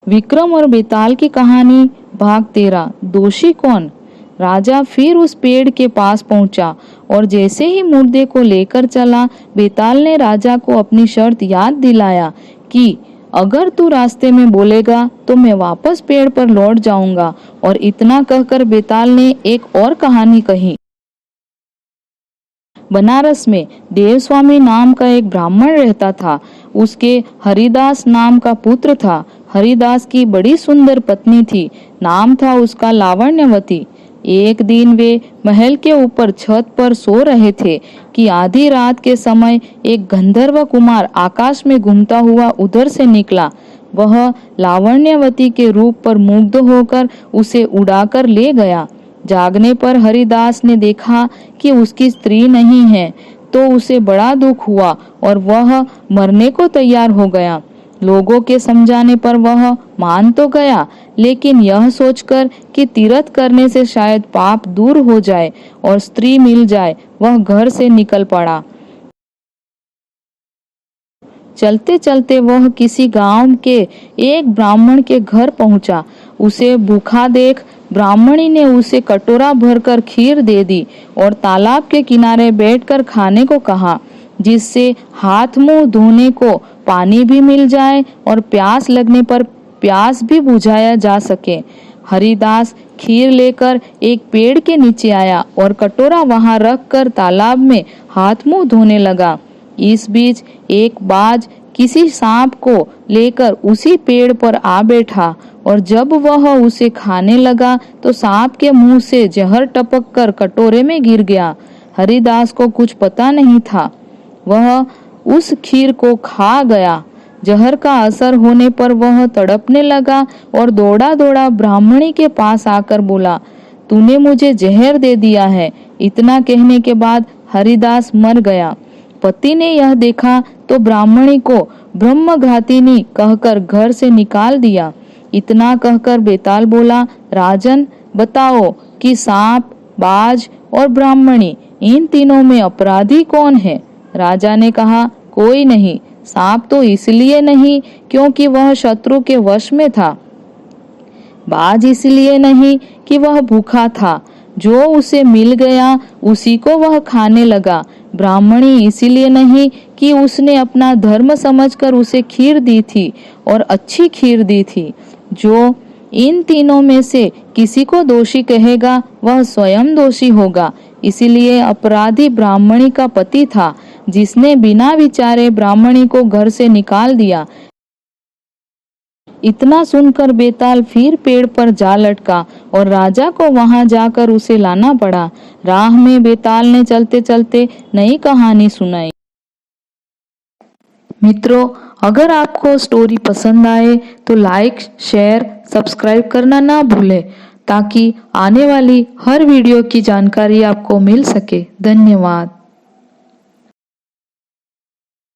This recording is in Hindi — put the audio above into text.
विक्रम और बेताल की कहानी भाग 13। दोषी कौन। राजा फिर उस पेड़ के पास पहुंचा और जैसे ही मुर्दे को लेकर चला, बेताल ने राजा को अपनी शर्त याद दिलाया कि अगर तू रास्ते में बोलेगा तो मैं वापस पेड़ पर लौट जाऊंगा। और इतना कहकर बेताल ने एक और कहानी कही। बनारस में देवस्वामी नाम का एक ब्राह्मण रहता था। उसके हरिदास नाम का पुत्र था। हरिदास की बड़ी सुंदर पत्नी थी। नाम था उसका लावण्यवती। एक दिन वे महल के ऊपर छत पर सो रहे थे कि आधी रात के समय एक गंधर्व कुमार आकाश में घूमता हुआ उधर से निकला। वह लावण्यवती के रूप पर मुग्ध होकर उसे उड़ाकर ले गया। जागने पर हरिदास ने देखा कि उसकी स्त्री नहीं है, तो उसे बड़ा दुख हुआ और वह मरने को तैयार हो गया। लोगों के समझाने पर वह मान तो गया, लेकिन यह सोचकर कि तीर्थ करने से शायद पाप दूर हो जाए और स्त्री मिल जाए, वह घर से निकल पड़ा। चलते चलते वह किसी गांव के एक ब्राह्मण के घर पहुंचा। उसे भूखा देख ब्राह्मणी ने उसे कटोरा भरकर खीर दे दी और तालाब के किनारे बैठकर खाने को कहा, जिससे हाथ मुंह धोने को पानी भी मिल जाए और प्यास लगने पर प्यास भी बुझाया जा सके। हरिदास खीर लेकर एक पेड़ के नीचे आया और कटोरा वहां रखकर तालाब में हाथ मुंह धोने लगा। इस बीच एक बाज किसी सांप को लेकर उसी पेड़ पर आ बैठा और जब वह उसे खाने लगा तो सांप के मुंह से जहर टपक कर कटोरे में गिर गया। हरिदास को कुछ पता नहीं था। वह उस खीर को खा गया। जहर का असर होने पर वह तड़पने लगा और दौड़ा दौड़ा ब्राह्मणी के पास आकर बोला, तूने मुझे जहर दे दिया है। इतना कहने के बाद हरिदास मर गया। पति ने यह देखा तो ब्राह्मणी को ब्रह्मघातिनी कहकर घर से निकाल दिया। इतना कहकर बेताल बोला, राजन बताओ कि सांप, बाज और ब्राह्मणी इन तीनों में अपराधी कौन है। राजा ने कहा, कोई नहीं। सांप तो इसलिए नहीं क्योंकि वह शत्रु के वश में था। बाज इसलिए नहीं कि वह भूखा था, जो उसे मिल गया उसी को वह खाने लगा। ब्राह्मणी इसीलिए नहीं कि उसने अपना धर्म समझकर उसे खीर दी थी और अच्छी खीर दी थी। जो इन तीनों में से किसी को दोषी कहेगा वह स्वयं दोषी होगा। इसीलिए अपराधी ब्राह्मणी का पति था, जिसने बिना विचारे ब्राह्मणी को घर से निकाल दिया। इतना सुनकर बेताल फिर पेड़ पर जा लटका और राजा को वहां जाकर उसे लाना पड़ा। राह में बेताल ने चलते चलते नई कहानी सुनाई। मित्रों, अगर आपको स्टोरी पसंद आए तो लाइक, शेयर, सब्सक्राइब करना ना भूलें, ताकि आने वाली हर वीडियो की जानकारी आपको मिल सके। धन्यवाद।